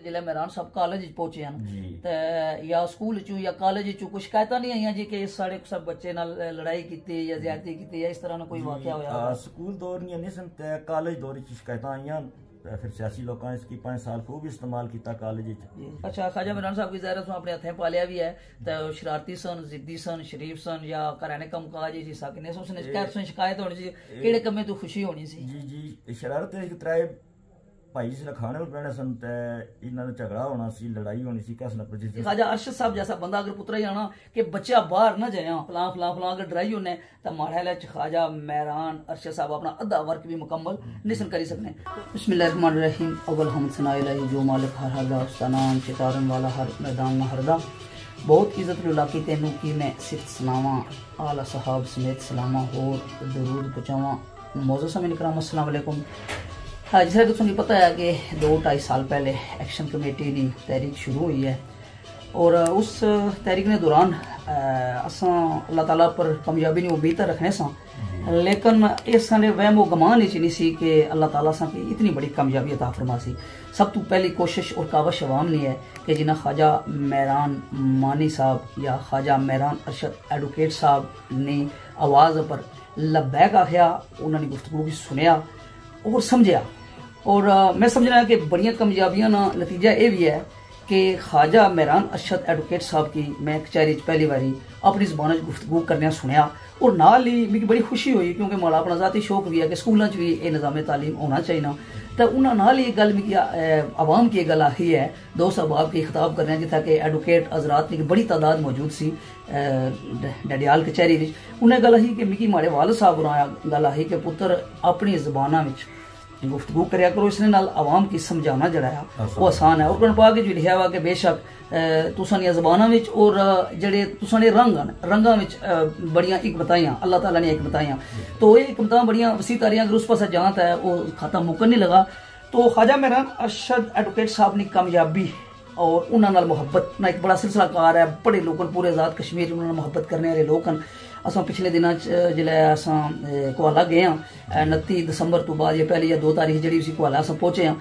जिले मेहरान साहब कॉलेज पहुंचे हैं ते या स्कूल चू या कॉलेज चू कुछ शिकायत नहीं आई जी कि साढ़े सब बच्चे नाल लड़ाई की या ज्यादती की या इस तरह कोई वाकया होया? स्कूल दौर नहीं सन ते कॉलेज दौर च शिकायत आईयां, फिर सियासी लोगों इसकी 5 साल खूब इस्तेमाल किया कॉलेज। अच्छा, ख्वाजा मेहरान साहब की ज़ाहिर है अपने हथे पालिया भी है तो शरारती सन, जिद्दी सन, शरीफ सन या घराने कम काज हिस्सा किन्ने उसने शिकायत होनी सी केड़े कम्मे तो खुशी होनी सी? जी जी शरारत त्राए भाई जिसने खाने पर बैठे सन ते इन्होंने झगड़ा होना सी, लड़ाई होनी सी किस नंबर जिस ख्वाजा अरशद साहब जैसा बंदा अगर पुत्रा ही आना कि बच्चा बाहर ना जाए फलां फलां फलां अगर डराई होने तो माड़े ख्वाजा मेहरान अरशद साहब अपना अद्धा वर्क भी मुकम्मल निसन करी सकने। बिस्मिल्लाहिर्रहमानिर्रहीम अव्वल हमद सना इलाही जो मालिक हर हरदा उसका नाम सितारन वाला हर मैदान में हरदा बहुत इज्जत लाकी तेनू की मैं सिर्फ सलावा आला सहाब समेत सलामा होर दरूद पहुँचावा। मौजूद समय कराम अस्सलाम वालेकुम। हाँ, जैसा कि तुम्हें पता है कि 2-2.5 साल पहले एक्शन कमेटी की तहरीक शुरू हुई है और उस तहरीक के दौरान असा अल्लाह ताला पर कामयाबी की उम्मीद रखने सा, लेकिन इस वहम व गमान नहीं सी कि अल्लाह ताला सा की इतनी बड़ी कामयाबी अता फरमा सी। सब तो पहली कोशिश और कावश अवाम ने है कि जिन्हें ख्वाजा मेहरान मानी साहब या ख्वाजा मेहरान अरशद एडवोकेट साहब ने आवाज़ पर लब्बैक आख्या, उन्होंने गुफ्तगू की सुनिया और समझा। और मैं समझना कि बड़िया कामयाबियां ना नतीजा ये भी है कि ख्वाजा मेहरान अरशद एडवोकेट साहब की मैं कचहरी पहली बारी अपनी ज़बान गुफ्तगू करने सुनिया और नाल ही मिगी बड़ी खुशी हुई क्योंकि माड़ा अपना ज़ाती शौक भी है कि स्कूलों भी ये निज़ाम तालीम होना चाहिए ना। तो उन्होंने नाल ही गल मिगी आवाम की गल आखी है दोस्त अहबाब की खिताब कर रहे हैं जितना कि एडवोकेट हजरात की बड़ी तादाद मौजूद सी डडियाल कचहरी। उन्हें गल आही कि मिगी माड़े वाल साहब गल आही कि पुत्र अपनी ज़बाना गुफ्तगू करया करो, इसने नाल आवाम की समझाना जड़ा है वो आसान है। और कुरान पाक जो लिखा हुआ कि बेशक तुसां ज़बाना और जड़े तुसां रंग रंगा बड़िया हिकमतां अल्लाह ताला ने हिकमतां तो ये हिकमतां बड़िया वसी तारियां अगर उस पास जात है वो खाता मुकन नहीं लगा। तो ख्वाजा मेहरान अरशद एडवोकेट साहब की कामयाबी और उन्होंने मुहब्बत ना एक बड़ा सिलसिलाकार है, बड़े लोग पूरे आज़ाद कश्मीर उन्होंने मुहब्बत करने वाले लोग हैं। असा पिछले दिनों जिले असा कोहाला गए हाँ 29 दिसंबर तो बाद या पहली या 2 तारीख जी उसी कोहाला अस पहुंचे हाँ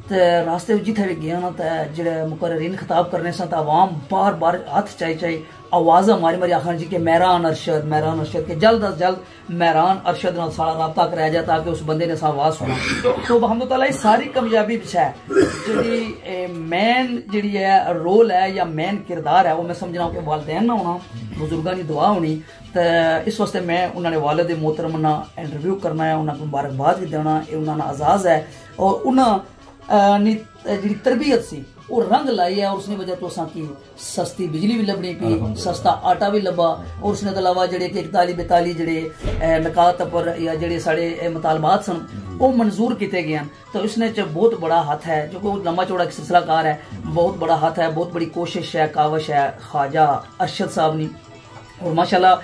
तो रास्ते जिथे भी गए ना तो जो मुकर्रीन खिताब करने सा तो आवाम बार बार हाथ चाहे आवाज़ मारी मारी आखन जी कि मेहरान अरशद के जल्द अज जल्द मेहरान अरशद नाल सारा रबता कराया जाए ताकि उस बंदे ने आवाज़ सुना। तो अल्हम्दुलिल्लाह ताला सारी कामयाबी पिछे जी मेन जी है रोल है या मेन किरदार है वो मैं समझना कि वालदैन ना होना बुजुर्गों की दुआ होनी। तो इस वास्ते मैं उन्होंने वालिद मोहतरम ना इंटरव्यू करना है, उन्होंने मुबारकबाद भी देना, उन्होंने आज़ाज़ है और उन्होंने जी तरबियत सी वो रंग लाई है और उसने वजह तो असा की सस्ती बिजली भी लभनी पी, सस्ता आटा भी लभा और उसने तो अलावा जड़े 41-42 जड़े निकात पर या जड़े साढ़े मुतालबात सन वो मंजूर किए गए हैं। तो इसने बहुत बड़ा हाथ है जो कि लंबा चौड़ा सिलसिलाकार है, बहुत बड़ा हाथ है, बहुत बड़ी कोशिश है, कावश है ख्वाजा अरशद साहब ने। और माशाल्लाह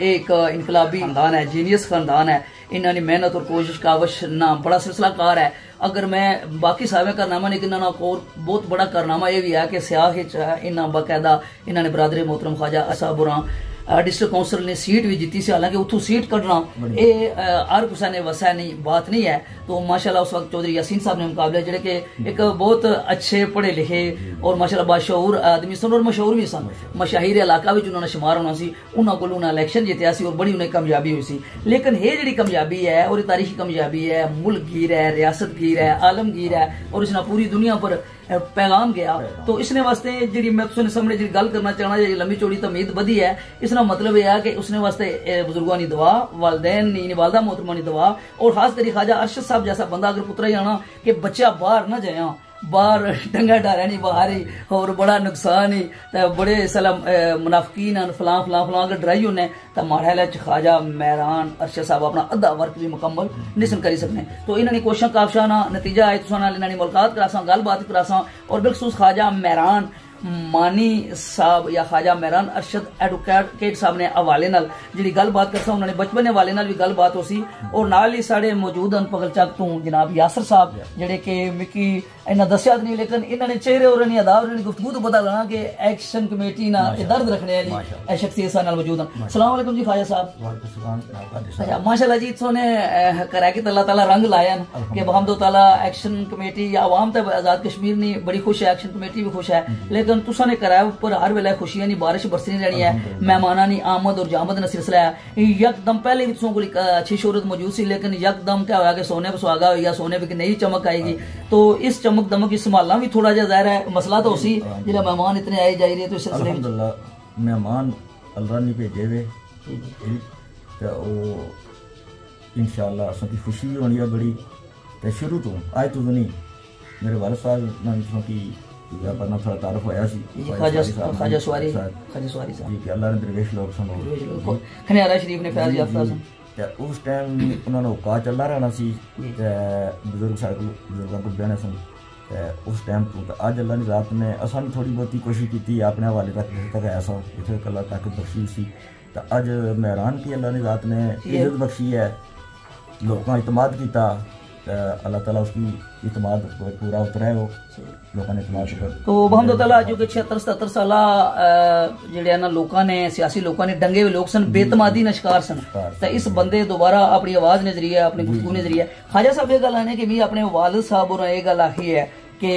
एक इनकलाबी खानदान है, जीनियस खानदान है, इन्होंने मेहनत और कोशिश कावश ना बड़ा सिलसिलाकार है। अगर मैं बाकी सारे कारनामा नहीं गिना और बहुत बड़ा कारनामा यह भी है कि स्याह इन्ना बाकायदा इन्होंने बरादरी मोहतरम ख्वाजा असाबुरा डिस्ट्रिक्ट काउंसिल ने सीट भी जीती सी, हालांकि उतों सीट कढ़ना ये हर किसी ने वसा नहीं बात नहीं है। तो माशाल्लाह उस वक्त चौधरी यासीन साहब ने मुकाबले जोड़े कि एक बहुत अच्छे पढ़े लिखे और माशाल्लाह बाशऊर आदमी सन और मशहूर भी सन, मशाहिर इलाका भी उन्होंने शुमार होना सी, उन्होंने को उन्हें इलेक्शन जीतया सी और बड़ी उन्हें कामयाबी हुई सी। लेकिन ये जी कामयाबी है और तारीखी कामयाबी है, मुल्क गिर है, रियासत गिर है, आलमगीर है और इसने पूरी दुनिया पर पैगाम गया। तो इसने वास्ते जी मैं तुम सामने जी गल करना चाहना जी लंबी चौड़ी तमीद बधी है, इसका मतलब यह है कि उसने वास्ते बुजुर्गों की दुआ, वालदैन नी वालदा मोहतरमा की दुआ और खास करी ख्वाजा अरशद साहब जैसा बंदा अगर पुत्रा ही आना कि बच्चा बाहर ना जाए, बाहर डंगा डारा नहीं बाहर ही और बड़ा नुकसान ही तो बड़े सलाम मुनाफिकीन फलां फलां फलां अगर डराई होने तो माड़े ख्वाजा मेहरान अरशद साहब अपना अद्धा वर्क भी मुकम्मल निसन करी सकने। तो इन्होंने कोशिश काफशा ना नतीजा आए तुसा इन्होंने मुलाकात करासा, गलबात करासा और बिलखसूस ख्वाजा मेहरान मानी साहब या ख्वाजा मेहरान अरशद एडवोकेट साहब ने हवाले नाल जिहड़ी गलबात करसा उन्होंने बचपन हवाले नाल भी गलबात हो सी और नाल ही साढ़े मौजूद हैं पगलचक तो जनाब यासर साहब जिहड़े कि मिकी इन्ना दस्या नहीं लेकिन इन्होंने चेहरे और अदा और गुफ्तगू तो पता लगा कि एक्शन कमेटी ना दर्द रखने हैं जी शख्सियत नाल मौजूद हैं। अस्सलाम वालेकुम जी ख्वाजा साहब। अच्छा माशाल्लाह जी इथोने करा कि अल्लाह ताला रंग लाया कि हमदो ताला एक्शन कमेटी या आवाम तो आजाद कश्मीर ने बड़ी खुश है, एक्शन कमेटी भी खुश है, लेकिन तुसा ने कराया ऊपर हर वेले खुशियां नहीं बारिश बरसनी रहनी है, मेहमाना नी आमद और जामद का सिलसिला है। यकदम पहले भी तुसों को अच्छी शोहरत मौजूद सी लेकिन यकदम क्या होया कि सोने पर सुहागा हो या सोने पर नई चमक आएगी। तो इस चमक दमक की संभालना भी थोड़ा जा ज़ाहिर है मसला तो उसी जिला मेहमान इतने आए जा रहे हैं तो इस सिलसिले में मेहमान अल्लाह ने भेजे वे तो इंशाअल्लाह असां की खुशी भी होनी है बड़ी। तो शुरू तो आज तो नहीं मेरे वाले साहब ना की अपना थोड़ा तारुफ होया सी ख्वाजा सवारी साहब जी कि अल्लाह ने दरवेश लोग सुनो खनियारा शरीफ ने फैज याफ्ता सन ते उस टाइम उन्होंने हुक्का चलना रहना सी ते बुजुर्ग साढ़े को बुजुर्गों को बहने सन उस टाइम तो अज अल्लाह ने रात ने असां थोड़ी बहुती कोशिश की अपने हवाले तक जिथे तक ऐसा जिथे तक अल्लाह ताकत बख्शी सी तो अज मेहरान की अल्लाह ने रात ने इज्जत बख्शी है, लोगों इतमाद किया, अल्लाह ताला उसकी इतमाद पूरा उतरा है, वो लोगों ने इतमाद किया। तो बहमद ताला जो कि 76-77 साल जेड़े ना लोगों ने सियासी लोगों ने डंगे हुए लोग सन बेतमादी न शिकार सन तो इस बंदे दोबारा अपनी आवाज ने जरिए अपनी गुफ्तगू ने जरिए ख्वाजा साहब ये गल है कि मैं अपने वालिद साहब और ये गल आखी है कि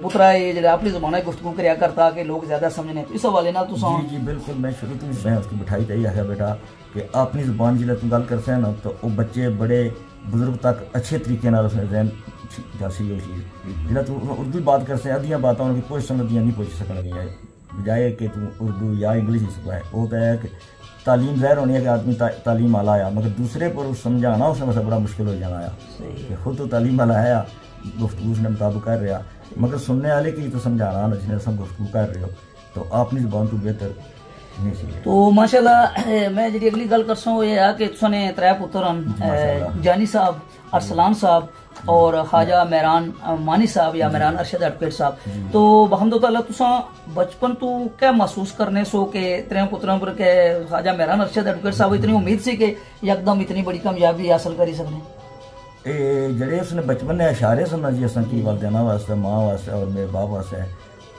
पुत्रा ये जो अपनी जबान गुफ्तगू कराया करता कि लोग ज्यादा समझने इस हवाले नाल तुसां जी जी बिल्कुल मैं शुरू तो मैं उसकी बिठाई तई आखिया बेटा कि अपनी जबान जिले तू गल करसे ना तो वो बच्चे बड़े बुजुर्ग तक अच्छे तरीके नाल जहन जासी हो चीज जिला तू उर्दू बात करसे अद्धियां बातें उनकी कोई समझदियां नहीं पहुंच सकणगियां बजाय कि तू उर्दू या इंग्लिश ही सिखाए वो तो है कि तालीम ज़ाहिर होनी है कि आदमी तालीम वाला आया मगर दूसरे पर समझाना उसमें बस बड़ा मुश्किल हो जाना आया कि खुद तो तालीम वाला आया गुफ्तगू उसने मुताबिक कर रहा मगर सुनने वाले की तो समझाना ना जिन्हें सब गुफ्तगू कर रहे हो तो अपनी जुबान तो बेहतर नहीं सी। तो माशाल्लाह मैं जी अगली गल करसा वो ये है कि तुसने त्रै पुत्र हैं जानी साहब अरसलान साहब और ख्वाजा मेहरान मानी साहब या मेहरान अरशद एडवोकेट साहब। तो बहमदो ताला तुसा बचपन तो क्या महसूस करने सो के त्रै पुत्रों पर के ख्वाजा मेहरान अरशद एडवोकेट साहब इतनी उम्मीद सी कि यकदम इतनी बड़ी कामयाबी हासिल करी सकने जड़े उसने बचपन ने इशारे सुनना जी असा की वालदेना वास्ते माँ वास्ते और मेरे बाप वास्ते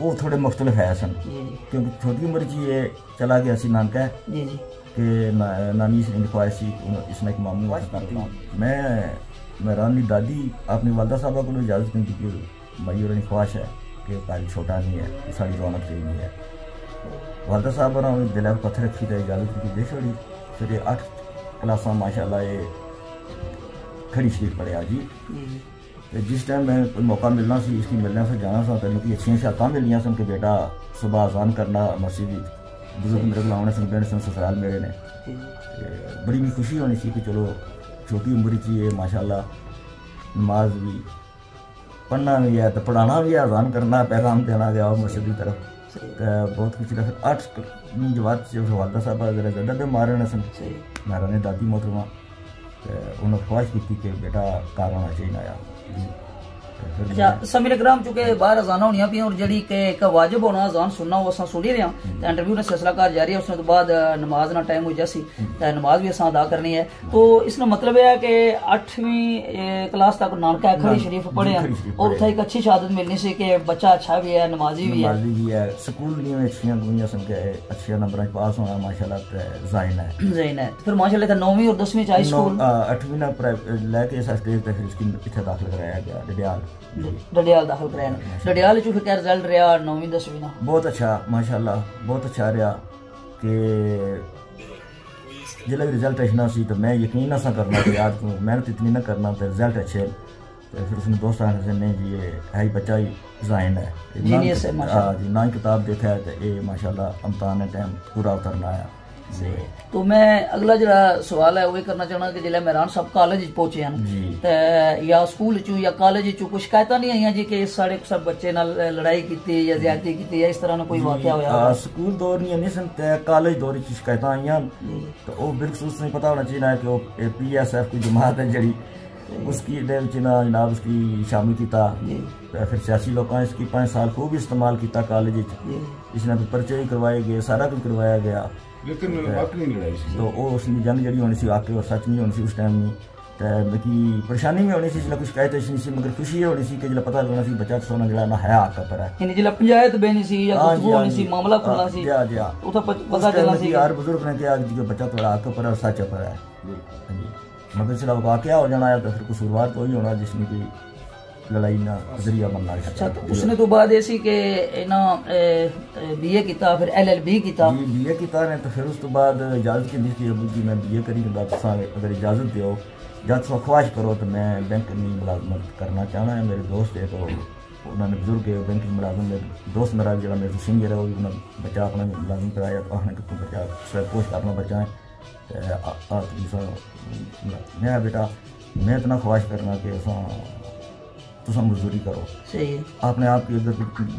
वो थोड़े मुख्तलिफ है सन क्योंकि छोटी उम्र च ये चला गया सी नानका कि नानी से ख्वाहिश सी इसने एक मामू मैं मेहरान की दादी अपनी वालदा साहबा को इजाजत नहीं दी कि मई और ख्वाहिश है कि भाई छोटा नहीं है साड़ी रौनक सही नहीं है वालदा साहब और दिल पत्थर रखी तो इजाजत की दे छोड़ी फिर 8 क्लासा माशाल्लाह ये खड़ी शरीफ पढ़िया जी तो जिस टाइम मैं कोई मौका मिलना सी इसकी मिलने से जाना सा तो कि अच्छी शाखा मिलियाँ सन कि बेटा सुबह अजान करना मस्जिद बुजुर्ग मेरे को आने सन पिंड सन ससुराल मेरे ने बड़ी भी खुशी होनी सी कि चलो छोटी उम्र च ये माशाल्लाह नमाज भी पढ़ना भी है तो पढ़ाना भी है अजान करना पैगाम देना गया मस्जिद की तरफ तो बहुत खुशी रहा। फिर 8 जवाब से वालदा साहब जरा गड्ढा दे मारे ने सन मेरा ने दादी मोहतरमा उन्होंने ख्वाहिश की कि बेटा कार होना चाहिए आया। अच्छा समीर ग्राम चुके बाहर अजाना होनी पी और जड़ी के एक वाजिब होना अजान सुनना वो असा सुनी रहे हैं इंटरव्यू ने सिलसिला कार जारी है उसने तो बाद नमाज ना टाइम हो जासी नमाज भी असा अदा करनी है। तो इसका मतलब है कि 8वीं क्लास तक नानका खड़ी शरीफ पढ़े हैं और उठा एक अच्छी शहादत मिलनी सी कि बच्चा अच्छा भी है नमाजी भी है स्कूल में अच्छी गुइयां सन के अच्छे नंबर पास होना माशाल्लाह ज़ाइन है फिर माशाल्लाह 9वीं और 10वीं हाई स्कूल 8वीं ना लेके स्टेज तक इसकी इथे दाखिल कराया गया डडियाल दाखिल कराया डडियाल चो फिर क्या रिजल्ट रहा 9वीं 10वीं ना बहुत अच्छा माशाल्लाह बहुत अच्छा रहा कि जिला रिजल्ट अच्छना सी तो मैं यकीन ना करना कि यार तू मेहनत इतनी ना करना तो रिजल्ट अच्छे तो फिर उसने दोस्त आने से नहीं जी ये है ही बच्चा ही ज़ाइन है जी ना किताब देखा है तो ये माशाल्लाह अमतान टाइम पूरा उतरना आया। तो मैं अगला जरा सवाल है वो करना चाहना कि जिले मेहरान साहब कॉलेज पहुंचे हैं या स्कूल चू या कॉलेज चू कुछ शिकायत नहीं आई जी कि साढ़े सब बच्चे नाल लड़ाई की या ज्यादती की या इस तरह कोई वाकया होया स्कूल दौर नहीं सन कॉलेज दौर च शिकायत आई तो वो बिलखसूस नहीं पता होना चाहिए कि PSF की जमात है जी उसकी जनाब उसकी शामिल किया। फिर सियासी लोगों ने इसकी 5 साल खूब इस्तेमाल किया कॉलेज, इसने भी पर्चे भी करवाए गए, सारा कुछ करवाया गया, लेकिन तो वो उसकी जंग जी होनी सी आके और सच नहीं होनी सी उस टाइम नहीं। तो बाकी परेशानी भी होनी सी, जिसने कुछ कहते नहीं सी, मगर खुशी होनी सी कि जिला पता लगना सी बच्चा सोना जड़ा ना है आका पर है, यानी जिला पंचायत बेनी सी या गुफ्तगू होनी सी, मामला खुलना सी, वो तो पता चलना सी यार बुजुर्ग ने कहा कि बच्चा थोड़ा आका पर है और सच पर है। मगर जिला वाकया हो जाना है तो फिर कसूरवार तो ही होना जिसने की लड़ाई ना जरिया बनना। अच्छा, तो उसने तो बाद ऐसी के ना बीए किया, फिर एलएलबी किया। जी बीए किया ने, तो फिर उस तो बाद इजाजत की थी अबू जी मैं बीए करी, अगर इजाजत दो या तो ख्वाहिश करो तो मैं बैंक में मुलाजमत करना चाहना है। मेरे दोस्त है तो उन्होंने बुजुर्ग बैंक की मुलाजम, मेरे दोस्त मेरा जो मेरे सीनियर है वो भी बच्चा अपना मुलाजम कराया, तो आने को बच्चा सब पोस्ट अपना बच्चा है मैं बेटा मैं इतना ख्वाहिश करना कि तुम मजदूरी करो, सही है, आपने आप की अगर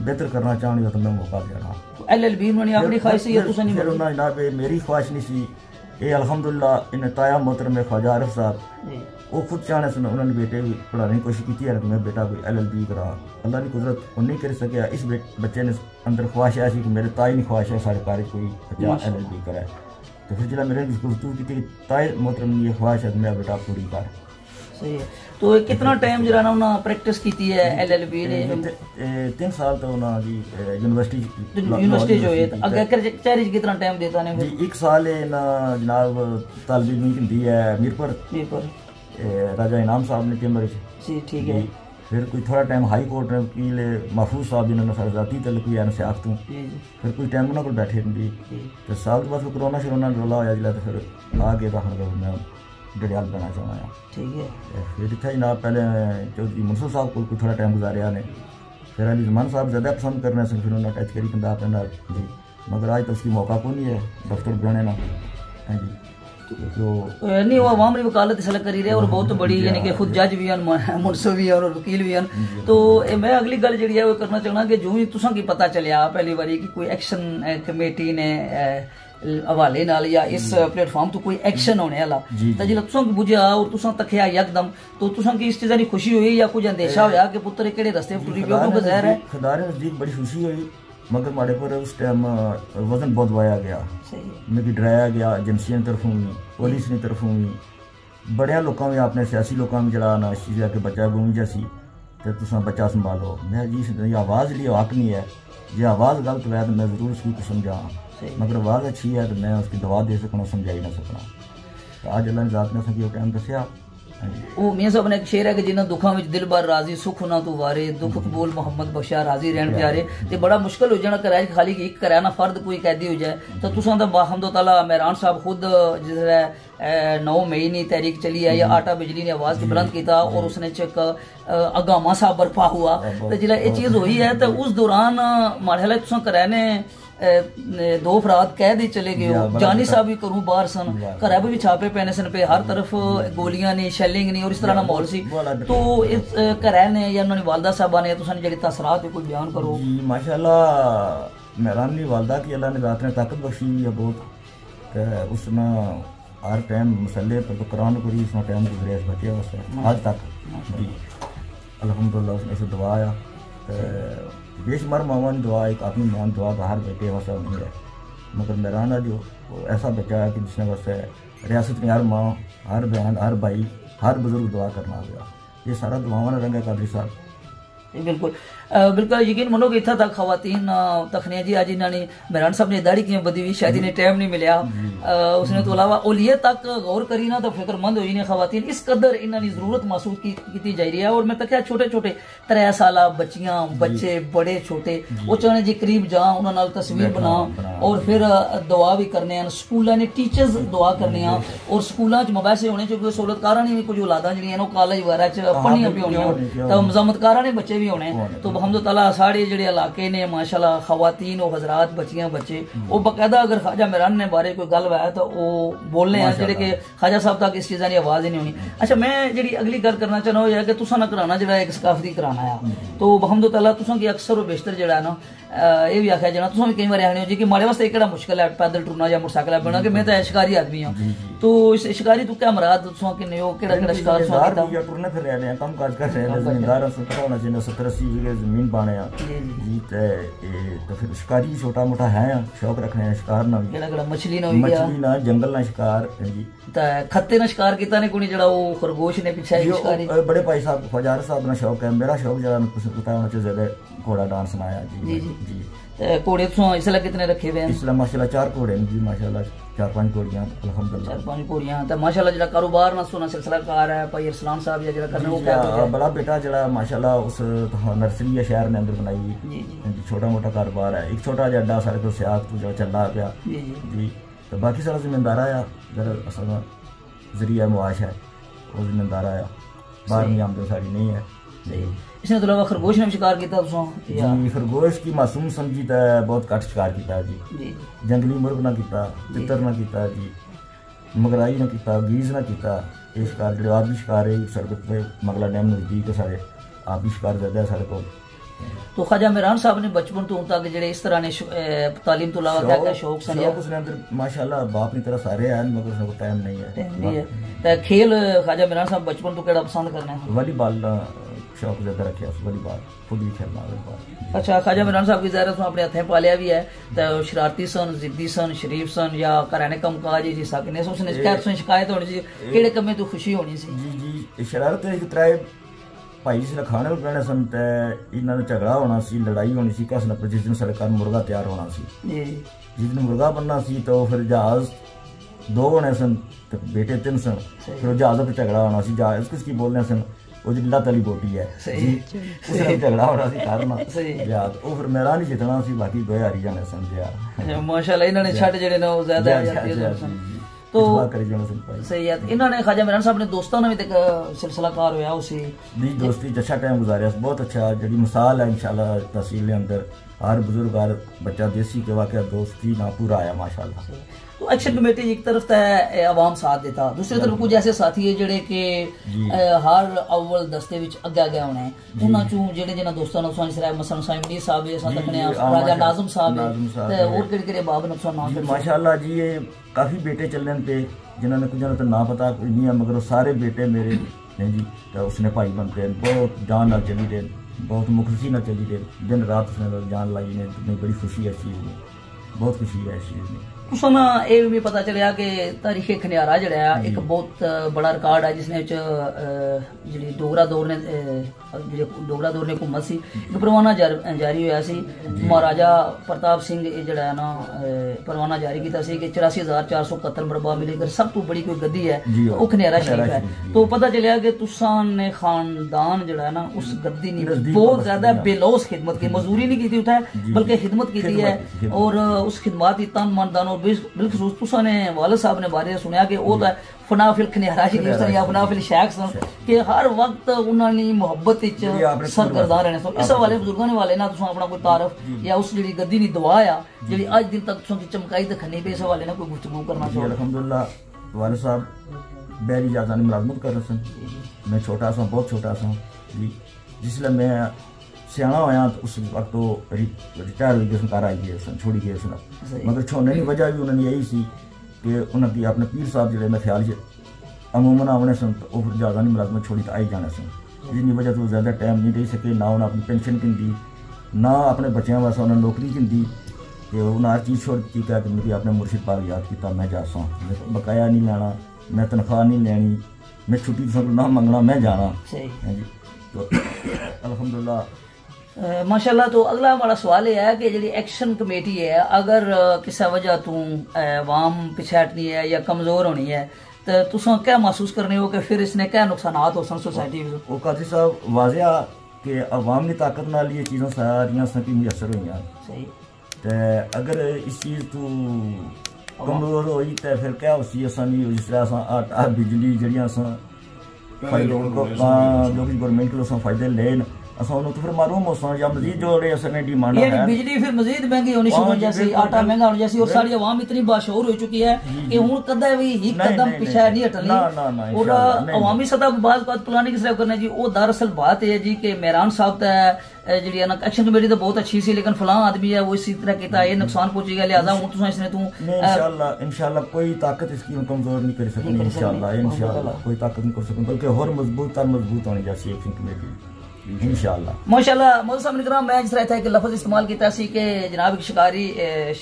बेहतर करना चाहनी हो तो मैं मौका देना। एलएलबी उन्होंने अपनी ख्वाहिश से तुसा नहीं, फिर उन्होंने जनाब मेरी ख्वाहिश नहीं सी, ये अल्हम्दुलिल्लाह इन ताया मोहतरम में ख्वाजा आरिफ साहब वो खुद चाहने से उन्होंने बेटे भी पढ़ाने की कोशिश की है कि मैं बेटा कोई एलएलबी करा, अल्लाह की कुदरत वो नहीं कर सके। इस बच्चे ने अंदर ख्वाहिश ऐसी कि मेरे ताई नहीं ख्वाहिश है सरकारी कोई बच्चा एलएलबी करे, तो फिर जिला मेरे गुफ्तगू की थी ताई मोहतरम ने ये ख्वाहिश है मेरा बेटा पूरी कर। सही है, तो कितना टाइम जरा ना उन्होंने प्रैक्टिस की थी है एलएलबी ने? 3 साल तो उन्होंने जी यूनिवर्सिटी जो है अगर कचहरी कितना टाइम देता ने? जी 1 साल ना जनाब तालिब इल्म हिंदी है मीरपुर राजा इनाम साहब ने चैम्बर जी, ठीक है। फिर कोई थोड़ा टाइम हाई कोर्ट ने वकील महफूज साहब इन्होंने सारी जाती तल कोई है सियाफ तू, फिर कोई टाइम उन्होंने को बैठे रही, तो साल के बाद कोरोना शरोना रोला होया जिला, तो फिर आ गए रखने का मैं डरियाल बनना चाहना है, ठीक है। फिर इतना जनाब पहले चौधरी मुंसर साहब को थोड़ा टाइम गुजारिया ने, फिर अली जमान साहब ज़्यादा पसंद करने से फिर उन्होंने टच करी पंजाब अपने जी, मगर आज तो उसकी मौका को नहीं है दफ्तर बनाने ना। हाँ जी, तो नहीं वो अवाम की वकालत इसलिए करी रहे और बहुत बड़ी यानी कि खुद जज भी हैं, मुनसफ भी हैं और वकील भी हैं। तो मैं अगली गल जी है वो करना चाहना कि जो ही तुसा की पता चलिया पहली बारी कि कोई एक्शन कमेटी ने हवाले नाल या इस प्लेटफॉर्म तो कोई एक्शन होने वाला, तो जिला तुसा की बुझिया और तुसा तकिया यकदम, तो तुसा की इस चीज़ की खुशी हुई या कुछ अंदेशा होया कि पुत्र केड़े रस्ते टुरी पियो? क्योंकि ज़ाहिर है खुदा ने नज़दीक बड़ी खुशी हुई, मगर माड़े पर उस टाइम वजन बहुत वाया गया, मिगी डराया गया एजेंसियों तरफों भी पुलिस की तरफों भी, बड़े लोगों भी अपने सियासी लोगों भी जरा ना चीज़ के बच्चा गुम जैसी तो तुसा बच्चा संभालो। मैं जी आवाज़ लिए हक नहीं है, जो आवाज़ गलत है तो मैं ज़रूर उसकी कुछ समझा, मगर आवाज़ अच्छी है तो मैं उसकी दवा दे सकना समझा ही ना सकना। तो आज अल्लाह ने ज़ात ने सकी टाइम दसिया। वो मियां साहब ने एक शेर है कि जिन्होंने दुखों में दिल भर राजी सुख ना तू वारे दुख कबूल मोहम्मद बख्शा राजी रहन प्यारे, ते बड़ा मुश्किल हो जाना कराए खाली एक कराया ना फर्द कोई कैदी हो जाए। तो तुसा दा बाहमदुल्लाह मेहरान साहब खुद जिसने 9 मई नी तहरीक चली है या आटा बिजली ने आवाज़ बुलंद किया और उसने एक अगामा सा बर्पा हुआ, तो जिला ये चीज़ हुई है तो उस दौरान माड़े तुसा कराए ने 2 अफराद कैद ही चले गए हो, जानी साहब भी करूँ बाहर सन, घर भी छापे पैने सन पे, हर तरफ गोलियां नहीं शैलिंग नहीं और इस तरह का माहौल सी। तो इस घर ने या उन्होंने वालदा साहबा ने तुसां जी तसरात कोई बयान करो? माशाअल्लाह मेहरान नी वालदा की अल्लाह ने रात ने ताकत बख्शी हुई है बहुत, तो उसने हर टाइम मसले पर तो कुरान करी उसने टाइम गुजरे इस बच्चे वास्ते आज तक जी अल्हम्दुलिल्लाह उसने से दुआ आया बेशुमार मामा ने दुआ एक अपनी मान दुआ का हर बेटे वास्ते नहीं है, मगर मेहराना जो ऐसा बच्चा है कि जिसने वास्ते रियासत में हर माँ हर बहन हर भाई हर बुजुर्ग दुआ करना गया, ये सारा दुआवां रंग है कादरी साहब। बिल्कुल बिल्कुल यकीन मनो कि इतना तक खवातीन तखनिया जी आज इन्होंने मेहरान साहब ने दाढ़ी कियां बदी हुई शायद इन्हें टाइम नहीं मिलया, उसने तो अलावा ओलिये तक गौर करी ना तो फिक्रमंद हुई ने खवातीन इस कदर इन्होंने जरूरत महसूस की जा रही है। और मैं तक छोटे छोटे 3 साल बच्चियां बच्चे बड़े छोटे वो चाहने जी करीब जा उन्होंने तस्वीर बना और फिर दुआ भी करने, स्कूलों ने टीचर्स दुआ करने और स्कूलों मबैसे होने चाहिए सहूलतकारा ने भी कुछ औलादा जी कॉलेज वगैरह पढ़निया भी होनी तो मजामतकारा ने बच्चे भी होने तो अल्हम्दुलिल्लाह साढ़े जेह्ड़े इलाके ने माशाल्लाह खवातीन और हजरात बच्चियां बच्चे वो बकायदा अगर ख्वाजा मेहरान ने बारे कोई गल है तो वो बोलने हैं जेह्ड़े कि ख्वाजा साहब तक इस चीज़ा की आवाज़ ही नहीं होनी। अच्छा मैं जी अगली गल करना चाहना है कि तुसा ना कराना जो एक सकाफती कराना है तो अल्हम्दुलिल्लाह तुसा की अक्सर और बेशतर जो है ना ये भी आख्या जाना तुसा भी कई बार आखने हो जी कि माड़े वास्ते केड़ा मुश्किल है पैदल टुरना या मोटरसाइकिल बना कि मैं तो शिकारी आदमी हूँ तो इस शिकारी तू क्या मराद तुसा कि नहीं हो केड़ा केड़ा शिकार तुसा कीता या टुरने फिर रहे हैं काम काज कर रहे हैं जमींदार से पता होना चाहिए 70-80 बीघे जमीन पाने जी तो फिर शिकारी छोटा मोटा है शौक रखने हैं शिकार ना केड़ा केड़ा मछली ना जंगल ना शिकार जी खत्ते ना शिकार कीता ने कोई जड़ा वो खरगोश ने पीछे शिकारी बड़े भाई साहब ख्वाजा साहब ना शौक है मेरा शौक जरा पता होना चाहिए ज्यादा घोड़ा डांस सुनाया जी जी घोड़े तुम इसलिए कितने रखे हुए हैं इसलिए माशाल्लाह 4 घोड़े हैं जी माशाल्लाह 4-5 घोड़ियां अल्हम्दुलिल्लाह 4-5 घोड़ियां तो माशाल्लाह जेड़ा कारोबार ना सोना सिलसिलाकार है भाई अरसलान साहब या जेड़ा करने वो क्या बड़ा बेटा जेड़ा माशाल्लाह उस नर्सरी है शहर ने अंदर बनाई जी छोटा मोटा कारोबार है एक छोटा जेहा अड्डा सारे को सियात जो चलदा पिया जी तो बाकी सारा जिम्मेदार है जरा असल जरिया मुआश है वो जिम्मेदार है बाहर नहीं आमदन सारी नहीं है इसने तो अलावा खरगोश ने शिकार किया जी खरगोश की मासूम समझी तो बहुत घट शिकार किया जी जंगली मुर्ग ना किया तितर ना किया जी मगराई ना किया गीज ना किया ये शिकार जो आप भी शिकार है सड़क पे मगला डैम नजदीक है सारे आप भी शिकार ज्यादा है सारे को तो ख्वाजा मेहरान साहब ने बचपन तो तक जेड़े इस तरह ने तालीम तो अलावा क्या क्या शौक सन उसने अंदर माशाल्लाह बाप की तरह सारे हैं मगर उसने को टाइम नहीं है तो खेल ख्वाजा मेहरान साहब बचपन तो केड़ा पसंद करना है वॉलीबॉल शौक ज्यादा रखे वॉलीबॉल खुद भी खेलना वॉलीबॉल। अच्छा ख्वाजा मेहरान साहब की ज़ाहिर है अपने हथें पालिया भी है तो शरारती सन जिद्दी सन शरीफ सन या घराने कम काज जी सकने उसने शिकायत होनी सी केड़े कम्मे तो खुशी होनी सी जी जी शरारत एक त्राए भाई जिसने खाने में पहने सन तो इन्होंने झगड़ा होना सी लड़ाई होनी सी कस नपर जिस दिन साढ़े घर मुर्गा तैयार होना सी जिस दिन मुर्गा बनना सी तो फिर जहाज 2 होने सन तो बेटे 3 सन फिर जहाज़ों पर झगड़ा होना सी जहाज किसकी बोलने सन वो जी लत वाली बोटी है उसने झगड़ा होना सी करना जहाज वो फिर मेरा नहीं जितना सी बाकी 2 हारी जाने सन जहाज माशाल्लाह इन्होंने छट जेड़े ने वो ज्यादा तो सही है इन्होंने ख्वाजा मेहरान साहब ने दोस्तों ने भी सिलसिलाकार होया उसी जी दोस्ती अच्छा टाइम गुजारिया बहुत अच्छा जी मिसाल है इंशाल्लाह तहसील के अंदर हर बुजुर्ग हर बच्चा देसी के वाकया दोस्ती ना पूरा आया माशाल्लाह। तो एक्शन कमेटी एक तरफ तो आवाम साथ देता दूसरी तरफ कुछ ऐसे साथी है जेड़े कि हर अव्वल दस्ते विच अगे अगे होने उन्हां चों जेड़े जिन्हां दोस्तां ने सुन सराय मसलन साइमनी साहब है असां तकने राजा नाज़िम साहब है ते और केड़े बाब ने सुन नाम माशाल्लाह जी ये काफी बेटे चलने पे जिन्होंने कुछ तो ना पता कोई नहीं है मगर वो सारे बेटे मेरे हैं जी तो उसने भाई बनते हैं बहुत जान ना चली रहे बहुत मुखलसी ना चली रहे दिन रात उसने जान लाई ने बड़ी खुशी है इस चीज़ में बहुत खुशी है इस चीज़ में। उसमें ये भी पता चलिया कि तारीखे खनियारा जड़ा एक बहुत बड़ा रिकॉर्ड है जिसने जी डोगरा दौर ने हुकूमत सी एक परवाना जारी होया सी महाराजा प्रताप सिंह जड़ा है ना परवाना जारी किया कि 84,471 मरबा मिलेकर सब तो बड़ी कोई गद्दी है वो खनियारा शरीफ है तो पता चलिया कि तुसा ने खानदान जड़ा है ना उस गद्दी ने बहुत ज्यादा बेलौस खिदमत की मजदूरी नहीं की उठा बल्कि खिदमत की है और उस खिदमत की तन मन दान बिलखसूस तुसा ने वालिद साहब ने बारे सुनया कि वो तो फनाफिल खनियारा शरीफ सन या फनाफिल शेख सन कि हर वक्त उन्होंने मुहब्बत सरगर्दा रहने सन इस हवाले बुजुर्गों ने वाले ना तुसा अपना कोई तारफ या उस जी गद्दी की दुआ आ जी अज दिन तक तुसा की चमकाई दिखनी पे इस हवाले ना कोई गुफ्तगू करना चाहिए। अल्हम्दुलिल्लाह वालिद साहब बैरी जाजानी मुलाजमत कर रहे सन मैं छोटा सा बहुत छोटा सा जी जिसले मैं सियाना होया तो उस वक्त वो रिटायर हुई गए घर आई गए सन छोड़ी गए सन मगर छोड़ने की वजह भी उन्होंने यही सी कि उन्होंने अपने पीर साहब जो मैं ख्याल अमूमन आने सन तो वो फिर ज़्यादा नहीं मुलाजमत छोड़ी तो आई जाने सन जिसकी वजह तो ज़्यादा टाइम नहीं दे सके ना उन्हें अपनी पेंशन गिनती ना अपने बच्चों वास्ते उन्हें नौकरी गिनती कि उन्हें हर चीज़ छोड़ दी क्या कि मुझे अपने मुर्शिद पाक याद किया मैं जा सा बकाया नहीं लेना मैं तनख्वाह नहीं लेनी मैं छुट्टी ना मंगना मैं जाना है जी तो अल्हम्दुलिल्लाह माशाल्लाह। तो अगला हमारा सवाल यह है कि जी एक्शन कमेटी है अगर किसी वजह तू अवाम पिछे हटनी है या कमज़ोर होनी है तो तुसा क्या महसूस करने हो कि फिर इसने क्या नुकसानात हो सन सोसाइटी में? वो काजी साहब वाजिया कि अवाम की ताकत नाल ये चीज़ां सारियां सकी मुयसर हुई सही तो अगर इस चीज़ तू कमज़ोर होई तो फिर क्या उसी आसानी जिस तरह आटा बिजली जड़ियाँ जो कि गौरमेंट को फायदे लेन असा उन्होंने तो फिर मालूम हो या मजीद जो असने डिमांड है बिजली फिर मजीद महंगी होनी शुरू हो जैसी, आटा महंगा होने जैसी, और सारी आवाम इतनी बाशऊर हो चुकी है कि हुन कदे भी एक कदम पीछे नहीं हटनी। और अवामी सतह पर बात प्लानिंग सिर्फ करने जी वो दरअसल बात है जी कि मेहरान साहब जी है ना एक्शन कमेटी तो बहुत अच्छी सी, लेकिन फलां आदमी है वो इसी तरह किया ये नुकसान पहुंचेगा, लिहाजा हूं तुम इसने तू इंशाल्लाह कोई ताकत इसकी कमजोर नहीं कर सकती। इंशाल्लाह कोई ताकत नहीं कर सकती, बल्कि और मजबूत होनी चाहिए एक्शन कमेटी इंशाल्लाह। माशाल्लाह मौलवी साहब ने कहा मैं जिस तरह था कि लफ्ज इस्तेमाल किया सी कि जनाब एक शिकारी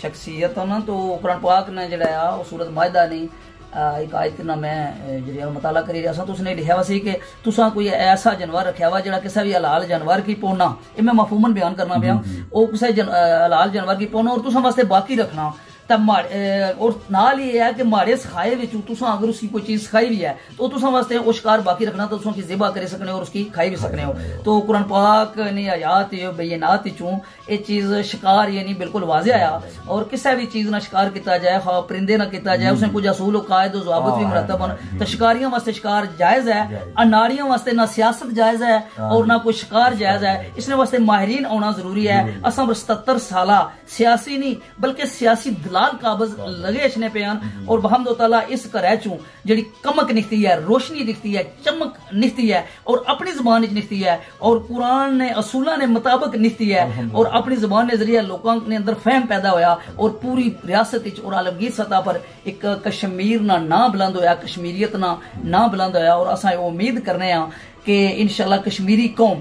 शख्सियत ना, तो कुरान पाक ने जड़ा वो सूरत मायदा नहीं एक आयत ना मैं जी मुताला करी रहा तो उसने लिखा हुआ सी कि तुसा कोई ऐसा जानवर रखा हुआ जो किसी भी हलाल जानवर की पोना, ये मैं मफहूमन बयान करना पाया, वो किसी हलाल जानवर की पोना और तुसा वास्ते बाकी रखना और नाल ही है कि माड़े सखाए विचू तुसा अगर उसकी कोई चीज सिखाई भी है तो तुसा वास्ते वो शिकार बाकी रखना, तो तुसा की ज़िबा कर सकने और उसकी खाई भी सकने हो। तो कुरान पाक ने आयात बैनात चूं ये चीज शिकार यानी बिल्कुल वाज़े आया, और किसी भी चीज ना शिकार किया जाए, खा परिंदे ना किया जाए, उसने कुछ असूल व कायद व ज़वाबित भी मुरतब हैं। तो शिकारियों वास्ते शिकार जायज है, अनाड़ियों वास्ते ना सियासत जायज है और ना कोई शिकार जायज है, इसने वास्ते माहिरीन आना जरूरी है। असा 77 साल सियासी नहीं बल्कि सियासी लाल काबज लगे इछने पे और बहमदो ताला इस घर चू जी कमक निकती है, रोशनी दिखती है, चमक निकती है और अपनी जबान निकती है और कुरान ने असूलों ने मुताबिक निकती है और अपनी जबान के जरिए लोगों ने अंदर फहम पैदा होया और पूरी रियासत और आलमगीर सतह पर एक कश्मीर ना बुलंद होया, कश्मीरियत ना बुलंद होया। और असा उम्मीद करने कि इंशाल्लाह कश्मीरी कौम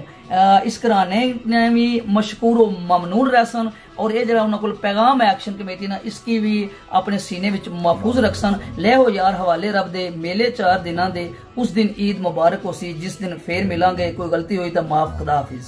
इस घराने ने भी मशकूर व ममनून रह सन और ये जरा उन्होंने पैगाम है एक्शन कमेटी ना इसकी भी अपने सीने में महफूज रख सन। ले हो यार हवाले रब दे मेले 4 दिनों दे, उस दिन ईद मुबारक हो सी जिस दिन फिर मिलांगे, कोई गलती हुई तो माफ, खुदा हाफिज।